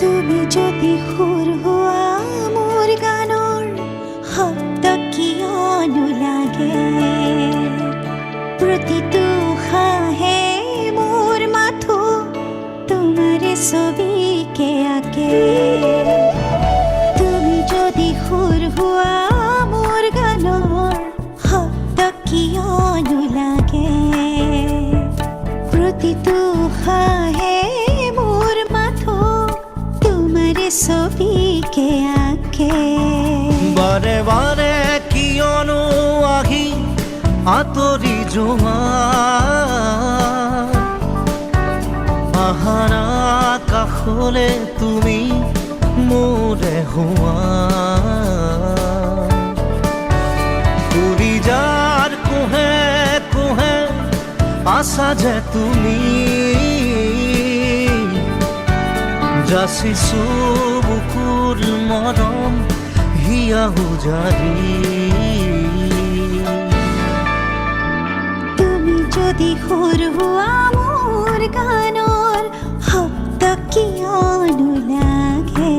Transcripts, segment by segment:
তুমি যদি সুৰ হোৱা মোৰ গানৰ শব্দ কিয়নো লাগে প্ৰতিটো উশাহে মোৰ মাথো তোমাৰে ছবিকে আঁকে তুমি যদি সুৰ হোৱা মোৰ গানৰ শব্দ কিয়নো লাগে প্ৰতিটো উশাহে মোৰ মাথো তোমাৰে ছবিকে আঁকে বাৰে বাৰে কিয়নো আহি আঁতৰি যোৱা আহানা কাষলে তুমি মোৰে হোৱা উৰি যাৰ কোহে কোহে আছা যে তুমি যাচিছো বুকুৰ মৰম হিয়া উজাৰি তুমি যদি সুৰ হোৱা মোৰ গানৰ শব্দ কিয়নো লাগে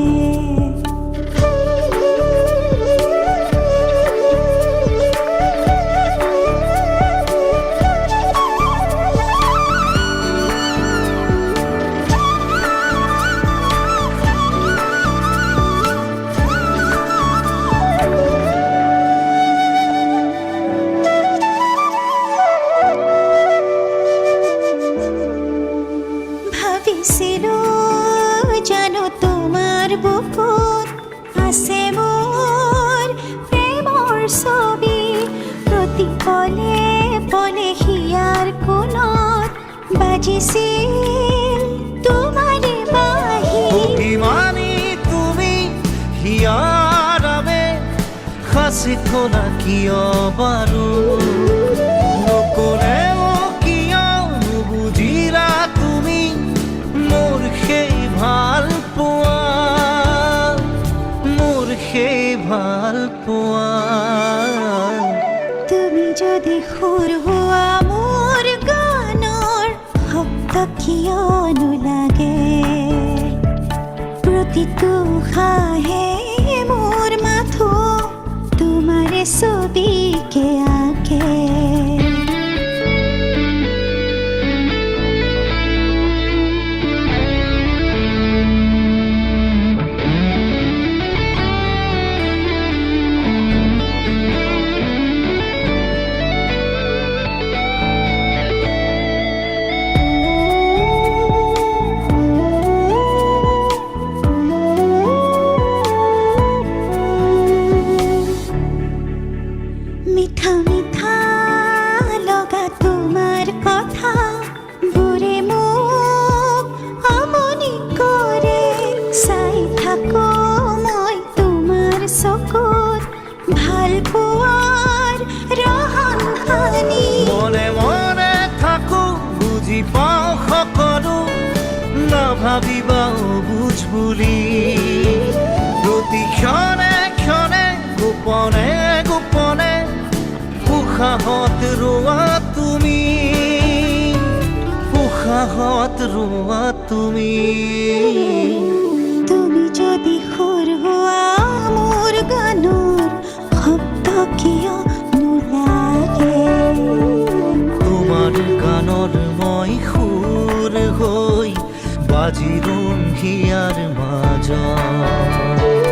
ভাবিছিলো জানো তোমাৰ বুকুত আছে মোৰ প্ৰেমৰ ছবি প্ৰতি পলে পলে হিয়াৰ কোণত বাজিছিল তোমাৰে বাঁহী অভিমানী তুমি হিয়াৰ বাবে সাঁচি থলা কিয় বাৰু নকলেও কিয় নুবুজিলা তুমি মোৰ সেই ভাল পোৱা মোৰ সেই ভাল পোৱা তুমি যদি সুৰ হোৱা মোৰ গানৰ শব্দ কিয়নো লাগে প্ৰতিটো উশাহে মোৰ মাথো তোমাৰে ছবিকে আঁকে মিঠা মিঠা লগা তোমাৰ কথা বোৰে মোক আমনি কৰে চাই থাকো মই তোমাৰ চকুত ভাল পোৱাৰ ৰহন সানি মনে মনে থাকো বুজি পাওঁ সকলো নাভাবিবা বুজ বুলি প্ৰতি ক্ষণে ক্ষণে গোপনে গোপনে উশাহত ৰোৱা তুমি উশাহত ৰোৱা তুমি তুমি যদি সুৰ হোৱা মোৰ গানৰ শব্দ কিয়নো লাগে তোমাৰ গানৰ মই সুৰ হৈ বাজি ৰুম হিয়াৰ মাজত